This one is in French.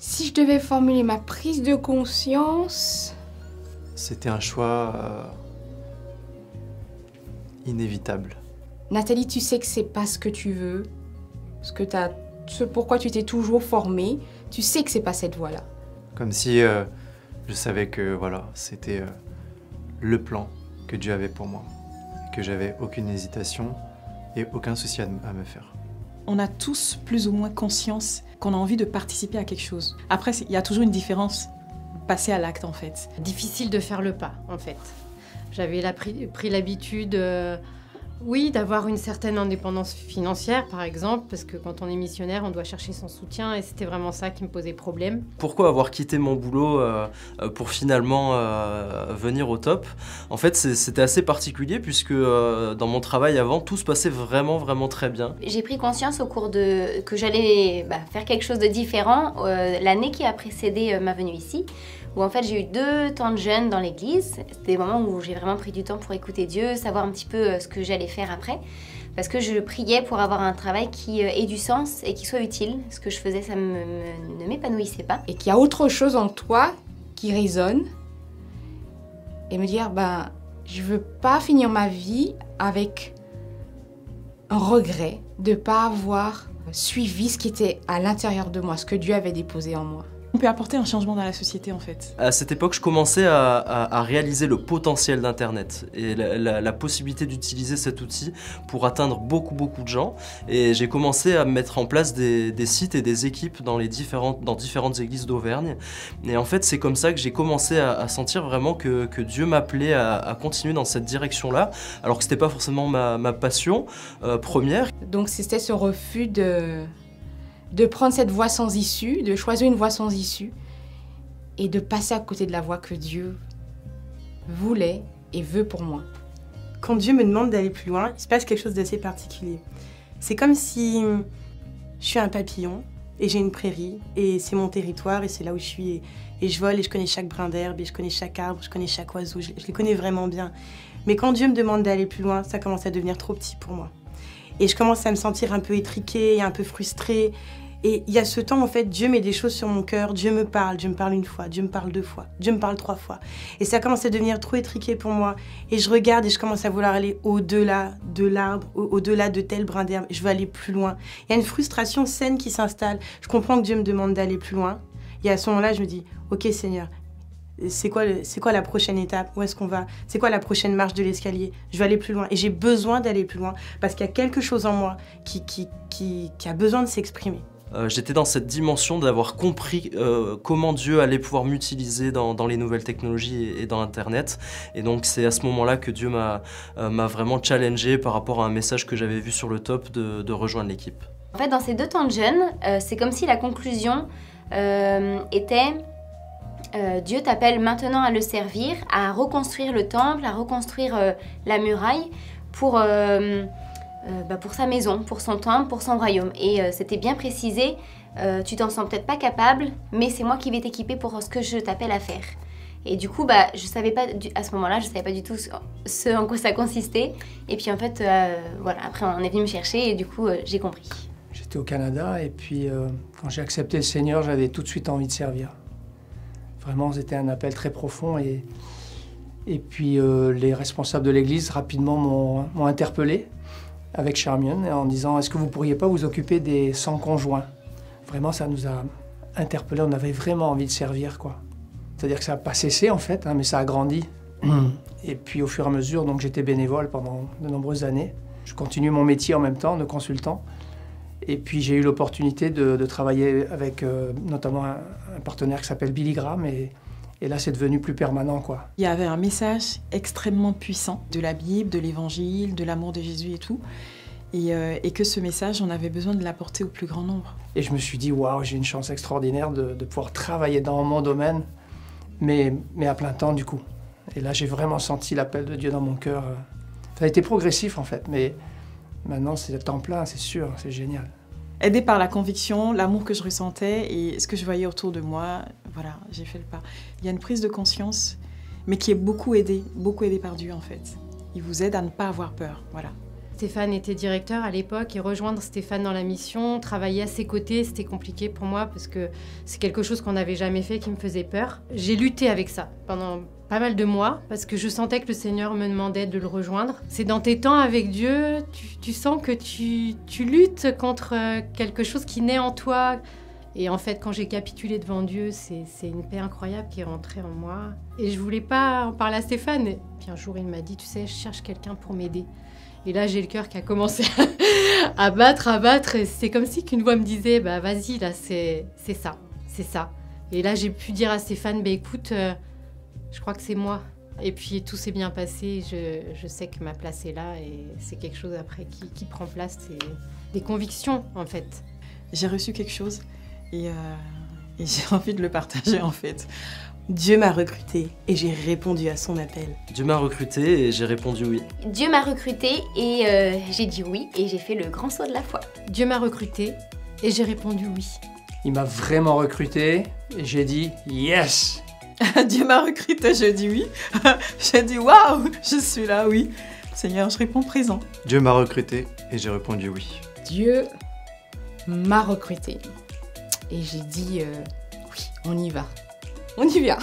Si je devais formuler ma prise de conscience... C'était un choix inévitable. Nathalie, tu sais que c'est pas ce que tu veux, ce pourquoi tu t'es toujours formée, tu sais que c'est pas cette voie-là. Comme si je savais que voilà, c'était le plan que Dieu avait pour moi, que j'avais aucune hésitation et aucun souci à me faire. On a tous plus ou moins conscience qu'on a envie de participer à quelque chose. Après, il y a toujours une différence, passer à l'acte en fait. Difficile de faire le pas en fait. J'avais pris l'habitude, oui, d'avoir une certaine indépendance financière par exemple, parce que quand on est missionnaire, on doit chercher son soutien et c'était vraiment ça qui me posait problème. Pourquoi avoir quitté mon boulot pour finalement venir au top? En fait, c'était assez particulier puisque dans mon travail avant, tout se passait vraiment très bien. J'ai pris conscience au cours que j'allais faire quelque chose de différent l'année qui a précédé ma venue ici, où en fait j'ai eu 2 temps de jeûne dans l'église. C'était des moments où j'ai vraiment pris du temps pour écouter Dieu, savoir un petit peu ce que j'allais faire après. Parce que je priais pour avoir un travail qui ait du sens et qui soit utile. Ce que je faisais, ça ne m'épanouissait pas. Et qu'il y a autre chose en toi qui résonne. Et me dire, je veux pas finir ma vie avec un regret de pas avoir suivi ce qui était à l'intérieur de moi, ce que Dieu avait déposé en moi. On peut apporter un changement dans la société en fait. À cette époque, je commençais à réaliser le potentiel d'Internet et la possibilité d'utiliser cet outil pour atteindre beaucoup de gens. Et j'ai commencé à mettre en place des sites et des équipes dans différentes églises d'Auvergne. Et en fait, c'est comme ça que j'ai commencé à sentir vraiment que Dieu m'appelait à continuer dans cette direction-là, alors que c'était pas forcément ma passion première. Donc c'était ce refus de prendre cette voie sans issue, de choisir une voie sans issue et de passer à côté de la voie que Dieu voulait et veut pour moi. Quand Dieu me demande d'aller plus loin, il se passe quelque chose d'assez particulier. C'est comme si je suis un papillon et j'ai une prairie et c'est mon territoire et c'est là où je suis et je vole et je connais chaque brin d'herbe et je connais chaque arbre, je connais chaque oiseau, je les connais vraiment bien. Mais quand Dieu me demande d'aller plus loin, ça commence à devenir trop petit pour moi. Et je commence à me sentir un peu étriquée et un peu frustrée. Et il y a ce temps, en fait, Dieu met des choses sur mon cœur, Dieu me parle 1 fois, Dieu me parle 2 fois, Dieu me parle 3 fois. Et ça commence à devenir trop étriqué pour moi. Et je regarde et je commence à vouloir aller au-delà de l'arbre, au-delà de tel brin d'herbe. Je veux aller plus loin. Il y a une frustration saine qui s'installe. Je comprends que Dieu me demande d'aller plus loin. Et à ce moment-là, je me dis, ok Seigneur, c'est quoi la prochaine étape? Où est-ce qu'on va? C'est quoi la prochaine marche de l'escalier? Je veux aller plus loin. Et j'ai besoin d'aller plus loin parce qu'il y a quelque chose en moi qui a besoin de s'exprimer. J'étais dans cette dimension d'avoir compris comment Dieu allait pouvoir m'utiliser dans les nouvelles technologies et dans Internet. Et donc c'est à ce moment-là que Dieu m'a vraiment challengé par rapport à un message que j'avais vu sur le top de rejoindre l'équipe. En fait, dans ces 2 temps de jeûne, c'est comme si la conclusion était Dieu t'appelle maintenant à le servir, à reconstruire le temple, à reconstruire la muraille pour sa maison, pour son temple, pour son royaume. Et c'était bien précisé, tu t'en sens peut-être pas capable, mais c'est moi qui vais t'équiper pour ce que je t'appelle à faire. Et du coup, je savais pas, à ce moment-là, je savais pas du tout ce en quoi ça consistait. Et puis en fait, après on est venu me chercher et du coup, j'ai compris. J'étais au Canada et puis quand j'ai accepté le Seigneur, j'avais tout de suite envie de servir. Vraiment, c'était un appel très profond et puis les responsables de l'église rapidement m'ont interpellé avec Charmian en disant « Est-ce que vous ne pourriez pas vous occuper des 100 conjoints ?» Vraiment, ça nous a interpellés, on avait vraiment envie de servir, quoi. C'est-à-dire que ça n'a pas cessé, en fait, mais ça a grandi. Et puis, au fur et à mesure, donc j'étais bénévole pendant de nombreuses années. Je continue mon métier en même temps, de consultant. Et puis, j'ai eu l'opportunité de travailler avec notamment un partenaire qui s'appelle Billy Graham. Et là, c'est devenu plus permanent, quoi. Il y avait un message extrêmement puissant de la Bible, de l'Évangile, de l'amour de Jésus et tout. Et que ce message, on avait besoin de l'apporter au plus grand nombre. Et je me suis dit, waouh, j'ai une chance extraordinaire de pouvoir travailler dans mon domaine, mais à plein temps, du coup. Et là, j'ai vraiment senti l'appel de Dieu dans mon cœur. Ça a été progressif, en fait, mais maintenant, c'est temps plein, c'est sûr, c'est génial. Aidée par la conviction, l'amour que je ressentais et ce que je voyais autour de moi, voilà, j'ai fait le pas. Il y a une prise de conscience, mais qui est beaucoup aidée par Dieu en fait. Il vous aide à ne pas avoir peur, voilà. Stéphane était directeur à l'époque et rejoindre Stéphane dans la mission, travailler à ses côtés, c'était compliqué pour moi parce que c'est quelque chose qu'on n'avait jamais fait qui me faisait peur. J'ai lutté avec ça pendant pas mal de mois parce que je sentais que le Seigneur me demandait de le rejoindre. C'est dans tes temps avec Dieu, tu sens que tu luttes contre quelque chose qui naît en toi. Et en fait, quand j'ai capitulé devant Dieu, c'est une paix incroyable qui est rentrée en moi. Et je voulais pas en parler à Stéphane. Et puis un jour, il m'a dit, tu sais, je cherche quelqu'un pour m'aider. Et là, j'ai le cœur qui a commencé à battre. Et c'est comme si qu'une voix me disait, bah vas-y, là, c'est ça. Et là, j'ai pu dire à Stéphane, bah écoute, je crois que c'est moi. Et puis tout s'est bien passé. Je sais que ma place est là et c'est quelque chose après qui prend place. C'est des convictions, en fait. J'ai reçu quelque chose. Et j'ai envie de le partager en fait. Dieu m'a recruté et j'ai répondu à son appel. Dieu m'a recruté et j'ai répondu oui. Dieu m'a recruté et j'ai dit oui et j'ai fait le grand saut de la foi. Dieu m'a recruté et j'ai répondu oui. Il m'a vraiment recruté et j'ai dit yes. Dieu m'a recruté, j'ai dit oui. J'ai dit waouh, je suis là, oui. Seigneur, je réponds présent. Dieu m'a recruté et j'ai répondu oui. Dieu m'a recruté. Et j'ai dit, oui, on y va. On y vient.